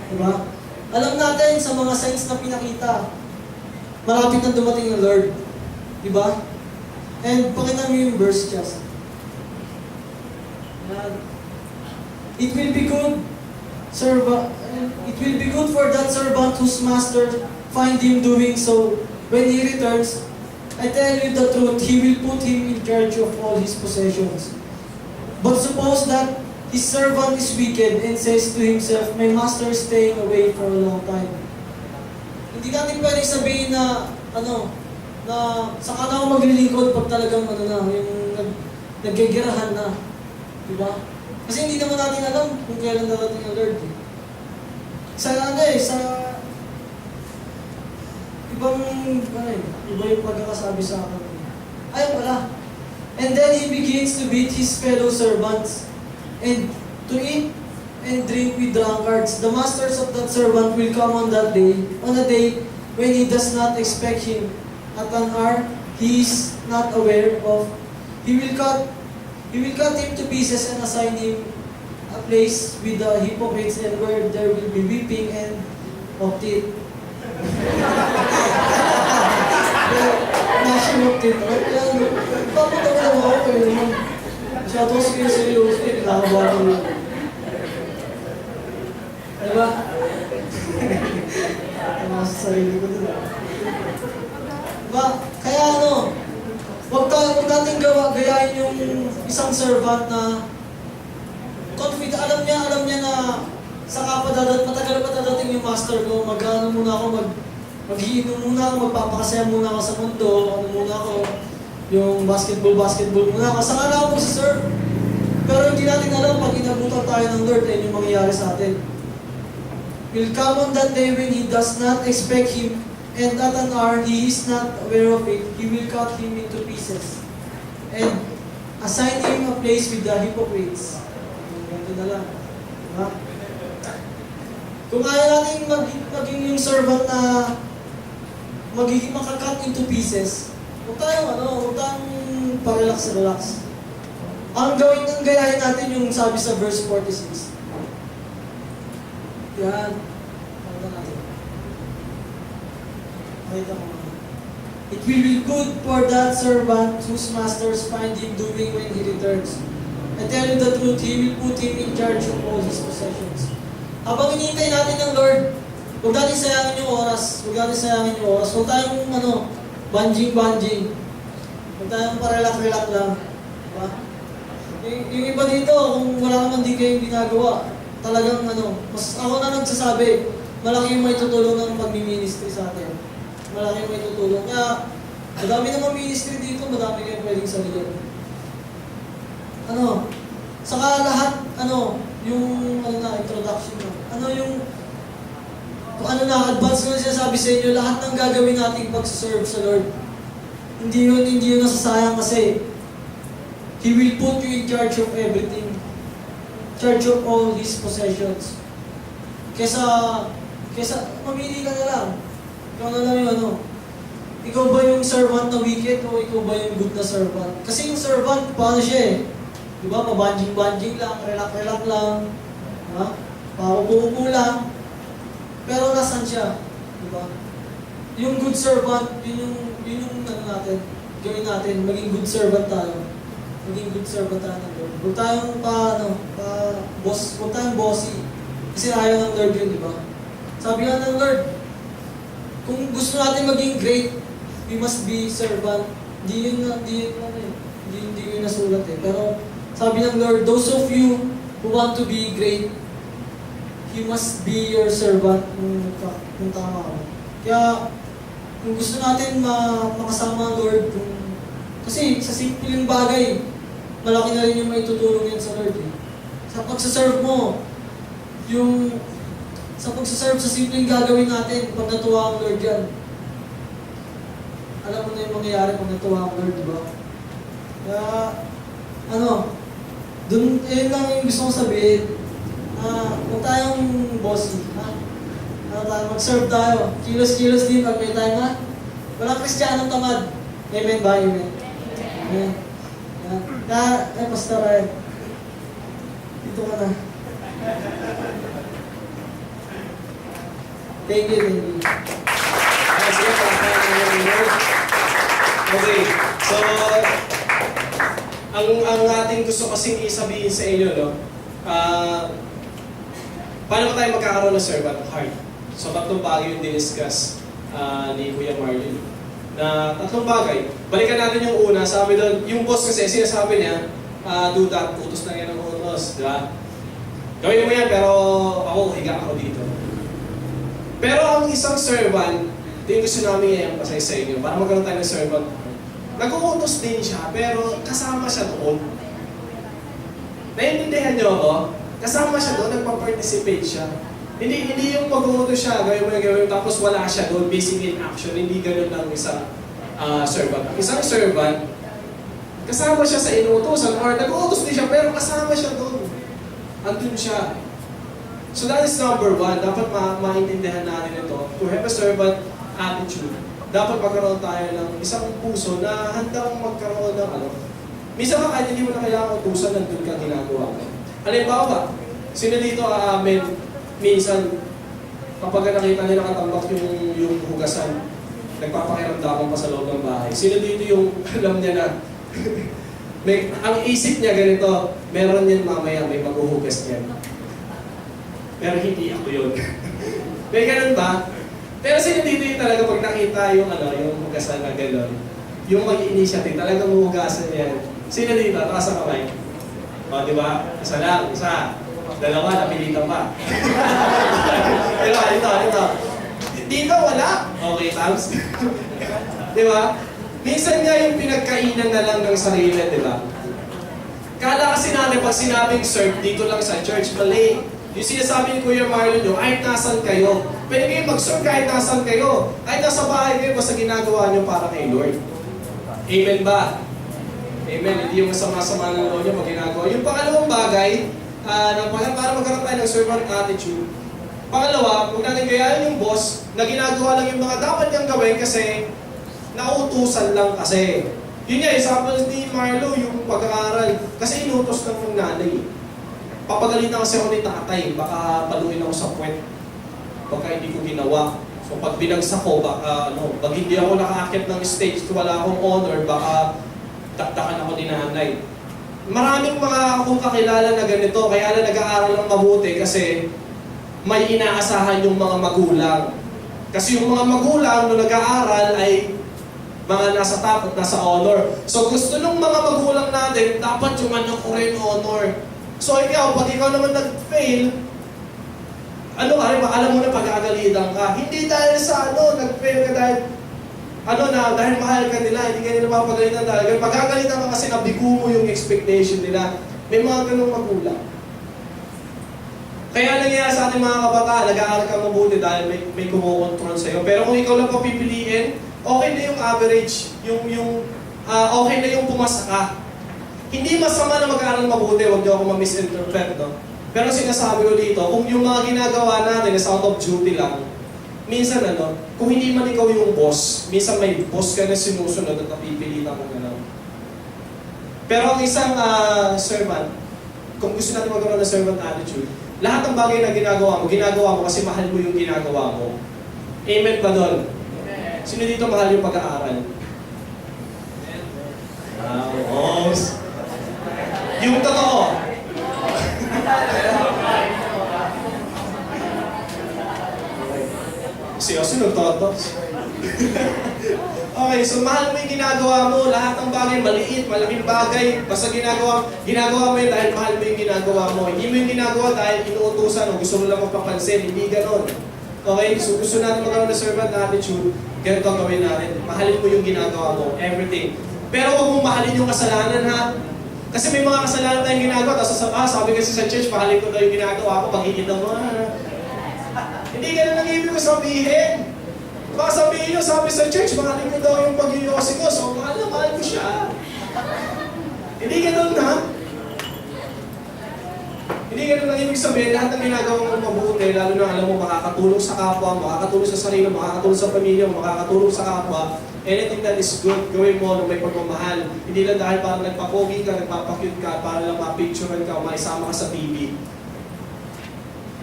Diba? Alam natin sa mga signs na pinakita, malapit na dumating ang Lord. Diba? And pakita mo yung verse, just. It will be good, it will be good for that servant whose master find him doing so. When he returns, I tell you the truth, he will put him in charge of all his possessions. But suppose that his servant is wicked and says to himself, my master is staying away for a long time. Hindi natin pwedeng sabihin na, na saka na ako maglilingkod pag talagang yung naggagirahan na. Diba? Kasi hindi naman natin alam kung kailan darating ang Lord. Sa iba yung pagkakasabi sa akin. Ay, wala. And then he begins to beat his fellow servants and to eat and drink with drunkards. The masters of that servant will come on a day when he does not expect him, at an hour he is not aware of. He will cut him to pieces and assign him a place with the hypocrites, and where there will be weeping and of teeth. Nation of teeth. Bakit ako naman ako kayo naman? Masyado seryoso, nakakabato yun. Diba? Ang sa sarili ko dun. Diba? Kaya huwag natin gayahin yung isang servant na confident, alam niya na matagal pa dadating yung master ko, muna ako, mag-iinom muna ako, magpapakasaya muna ako sa mundo, muna ako, yung basketball muna ako, saka na ako magsaserve. Pero hindi natin alam pag inabutan tayo ng Lord, ayun yung mangyayari sa atin. Will come on that day when he does not expect him, and at an hour he is not aware of it, he will cut him into pieces, and assign him a place with the hypocrites. Ganito na lang. Diba? Kung ayaw natin maging yung servant na magiging makakat into pieces, huwag tayong parelax. Ang gayahin natin yung sabi sa verse 46. Yan. Pakita natin. Pakita mo. It will be good for that servant whose masters find him doing when he returns. I tell you the truth, he will put him in charge of all his possessions. Habang hinihintay natin ng Lord, huwag natin sayangin yung oras. Huwag tayong banjing. Huwag tayong parelak-relak lang. Diba? Yung iba dito, kung wala naman di kayong ginagawa, talagang mas ako na nagsasabi, malaki yung may tutulong ng pag-ministry sa atin. Malaki yung may tutulong. Kaya, madami namang ministry dito, madami kayong pwedeng sabihin. Saka lahat, yung introduction na. Advance ko na sinasabi sa inyo, lahat ng gagawin natin pag-serve sa Lord. Hindi yun nasasayang kasi He will put you in charge of everything. Charge of all His possessions. Kesa mamili ka na lang. Ikaw na lang yung ikaw ba yung servant na wicked o ikaw ba yung good na servant? Kasi yung servant, paano siya eh? Diba? Pabanjing-banjing lang, relak-relak lang. Diba? Paupo-upo lang. Pero nasan siya? Diba? Yung good servant, yun yung natin. Gawin natin, maging good servant tayo. Maging good servant tayo ng Lord. Huwag tayong huwag tayong bossy. Kasi ayaw ng Lord yun, diba? Sabi nga ng Lord, kung gusto natin maging great, we must be servant. Hindi yun nasulat eh. Pero sabi ng Lord, those of you who want to be great, He must be your servant. Kung tama ako. Kaya, kung gusto natin makasama ang Lord, kasi sa simpleng bagay, malaki na rin yung may tutulong yan sa Lord eh. Sa pagsaserve mo, sa pagsaserve sa simpleng gagawin natin, pag natuwa ang Lord yan, alam mo na yung mangyayari pag natuwa ang Lord, di ba? Kaya, yun lang yung gusto kong sabihin. Huwag tayong bossy. Mag-serve tayo. Kilos-kilos din pag may time ha. Walang Kristiyanong tamad. Amen ba? Amen. Amen. Kaya, Pastor Ryan. Dito ka na. Thank you, thank you. Sige, okay, so, ang ating gusto kasing isabihin sa inyo, no? Paano ba tayo magkakaroon ng servant heart? So, tatlong bagay yung diniscuss ni Kuya Marlon. Na tatlong bagay. Balikan natin yung una. Sabi doon, yung boss kasi sinasabi niya, do that, utos na yan ng utos. Di ba? Gawin mo yan, pero ako, higa ako dito. Pero ang isang servant, ito yung gusto namin i-emphasize sa inyo, para magkaroon tayo ng servant. Nag-uutos din siya, pero kasama siya doon. Naiintindihan niyo ako? Kasama siya doon, nagpa-participate siya. Hindi yung mag-uutos siya, gawin mo, tapos wala siya doon, basic in action. Hindi ganun lang isang servant. Isang servant, kasama siya sa inuutosan, or nag-uutos din siya, pero kasama siya doon. Andun siya. So that is number one. Dapat maintindihan natin ito. To have a servant attitude, dapat magkaroon tayo ng isang puso na handang magkaroon ng minsan ka kahit hindi mo na kailangan utusan, nandun ka ginagawa mo. Halimbawa, sino dito aamin, minsan, kapag nakita nila nakatambak yung hugasan, nagpapakiramdaman pa sa loob ng bahay. Sino dito yung alam niya na, ang isip niya ganito, meron yan mamaya, may maghuhugas niyan. Pero hindi ako yun. May ganun ba? Pero sino dito yung talaga pag nakita yung hugasan na gano'n, yung mag-initiative, talagang huhugasan yan. Sino dito? Taas ang kamay. O, di ba? Isa lang, isa. Dalawa, napilitan pa. Ito. Dito, wala. Okay, Tams? Di ba? Minsan nga yung pinagkainan na lang ng sarili, di ba? Kala kasi natin pag sinabing serve dito lang sa church, mali. Yung sinasabi ni Kuya Marlon nyo, kahit nasan kayo. Pwede kayo mag-serve kahit nasan kayo. Kahit nasa bahay kayo, basta ginagawa nyo para kay Lord. Amen ba? Amen. Hindi yung masama-sama ng Lord nyo pag ginagawa. Yung pangalawang bagay, para magkaroon tayo ng servant attitude. Pangalawa, huwag natin gayahin yung boss na ginagawa lang yung mga dapat niyang gawin kasi nauutusan lang kasi. Yun nga, example ni Marlo, yung pag-aaral. Kasi inutos lang ng nanay. Papagalitan kasi ako ni tatay, baka paluin ako sa puwet. Baka hindi ko ginawa. So pag binagsak ko, baka pag hindi ako nakaakyat ng stage, wala akong honor, baka taktakan ako ni nanay. Maraming mga akong kakilala na ganito, kaya na nag-aaral ng mabuti kasi may inaasahan yung mga magulang. Kasi yung mga magulang nung nag-aaral ay mga nasa top at nasa honor. So gusto nung mga magulang natin, dapat yung anak ko rin honor. So ikaw, pag ikaw naman nag-fail, alam mo na pag-aagalitan ka. Hindi dahil sa nag-fail ka dahil, dahil mahal ka nila, hindi ka nila mapagalitan talaga. Pag-aagalitan ka kasi nabigo mo yung expectation nila. May mga ganung magulang. Kaya nangyayari sa ating mga kabataan, nag-aaral ka mabuti dahil may kumukontrol sa'yo. Pero kung ikaw lang papipiliin, okay na yung average, okay na yung pumasa ka. Hindi masama na mag-aaral mabuti, huwag niyo ako ma-misinterpret, no? Pero sinasabi ko dito, kung yung mga ginagawa natin is out of duty lang, minsan kung hindi man ikaw yung boss, minsan may boss ka na sinusunod at napipilitan mo gano'n. Pero ang isang servant, kung gusto natin magkaroon ng servant attitude, lahat ng bagay na ginagawa mo kasi mahal mo yung ginagawa mo. Amen ba doon? Sino dito mahal yung pag-aaral? Wow. Yung totoo. Seryoso, nagtoto. Okay, so mahal mo yung ginagawa mo, lahat ng bagay, maliit, malaking bagay, basta ginagawa mo yun dahil mahal mo yung ginagawa mo. Hindi mo yung ginagawa dahil inuutusan o gusto mo lang magpapansin, hindi ganon. Okay, so gusto natin magkaroon ng servant attitude, ganito ang gawin natin. Mahalin mo yung ginagawa mo, everything. Pero huwag mong mahalin yung kasalanan, ha? Kasi may mga kasalanan tayong ginagawa, tapos sabi kasi sa church, mahalin ko na yung ginagawa ko, pag-iinam mo, Hindi ganun ang ibig ko sabihin. Baka sabihin nyo, sabi sa church, mahalin ko daw yung pag-iyosi ko, so mahal ko siya. Hindi ganun na. Hindi ganun ang ibig sabihin, lahat ng ginagawa mo mabuti, lalo na alam mo, makakatulong sa kapwa, makakatulong sa sarili, makakatulong sa pamilya, makakatulong sa kapwa, anything that is good, gawin mo na may pagmamahal. Hindi lang dahil parang nagpapogi ka, nagpapakyut ka, para lang mapicturean ka o maisama ka sa TV.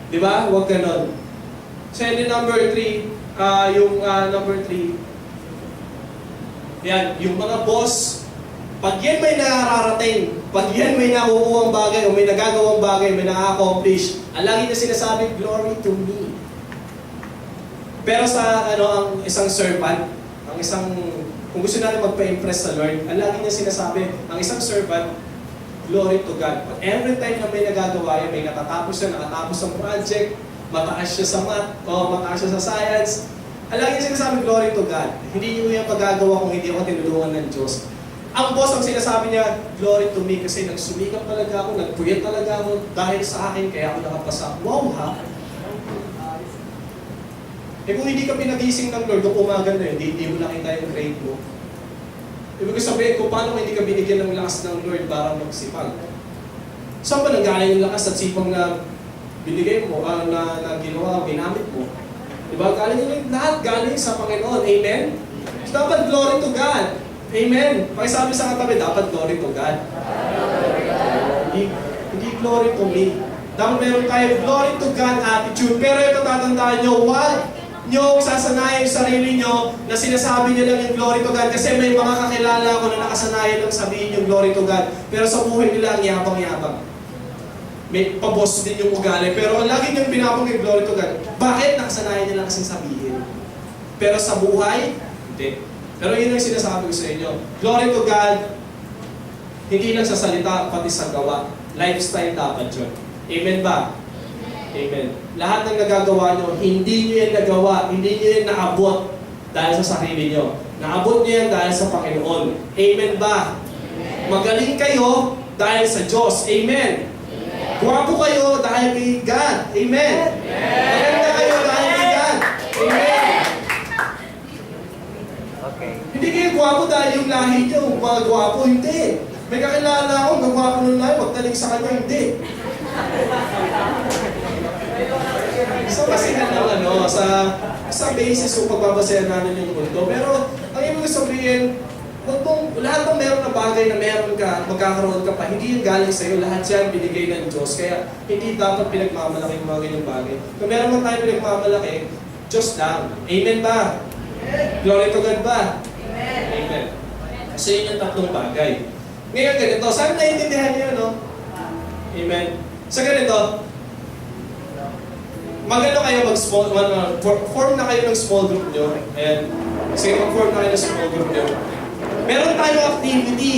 Di ba? Huwag ganon. So, and then number 3, number 3, yan, yung mga boss, pag yan may nararating, pag yan may nakukuhang bagay, o may nagagawang bagay, may na-accomplish, ang lagi na sinasabi, glory to me. Pero sa, ang isang servant, kung gusto natin magpa-impress sa Lord, ang lagi niya sinasabi, ang isang servant, glory to God. But every time na may nagagawa yan, may nakatapos ang project, mataas siya sa math, o mataas siya sa science, ang lagi niya sinasabi, glory to God. Hindi niyo yung magagawa kung hindi ako tinulungan ng Diyos. Ang boss, ang sinasabi niya, glory to me, kasi nagsumikap talaga ako, nagpuyat talaga ako dahil sa akin, kaya ako nakapasa. Wow, ha? Kung hindi ka pinagising ng Lord, kung umaga na yun, hindi mo nakita yung grade mo. Ibig sabihin, kung paano hindi ka binigyan ng lakas ng Lord para magsipag? Saan ba nanggaling yung lakas at sipag na binigay mo, na ginawa, ginamit mo? Diba? Lahat galing sa Panginoon. Amen? So, dapat glory to God. Amen. Pakisabi sa katabi, dapat glory to God. Hindi glory to me. Dapat meron tayo glory to God attitude. Pero ito tatandaan nyo, wag nyo sasanayin yung sarili nyo na sinasabi nyo lang yung glory to God. Kasi may mga kakilala ko na nakasanayan lang sabihin yung glory to God. Pero sa buhay nila ang yabang-yabang. May pabos din yung ugali. Pero ang lagi niyang pinapang yung glory to God. Bakit? Nakasanayan nila kasing sabihin. Pero sa buhay, hindi. Pero yun ang sinasabi ko sa inyo. Glory to God, hindi lang sa salita, pati sa gawa. Lifestyle dapat yun. Amen ba? Amen. Lahat ng nagagawa nyo, hindi nyo yan nagawa, hindi nyo yan naabot dahil sa sarili nyo. Naabot nyo yan dahil sa Panginoon. Amen ba? Magaling kayo dahil sa Diyos. Amen. Guwapo kayo dahil kay God. Amen. Maganda kayo dahil kay God. Amen. Hindi kayo gwapo dahil yung lahi nyo, mga gwapo, hindi. May kakilala ako, gagwapo ng lahi, magtaling sa kanya, hindi. So kasi sa basis kung pagbabasayan natin yung mundo. Pero ang ibig sabihin, lahat ng meron na bagay na meron ka, magkakaroon ka pa, hindi yung galing sa'yo, lahat yan binigay ng Diyos. Kaya hindi dapat pinagmamalaki yung mga ganyang bagay. Kung meron man tayo pinagmamalaki, Diyos lang. Amen ba? Glory to God ba? Amen. So yun yung tatlong bagay. Ngayon ganito, saan naiintindihan niyo, no? Amen. Sa ganito, magano kayo form na kayo ng small group nyo. Ayan. Sige, mag-form na kayo ng small group nyo. Meron tayong activity.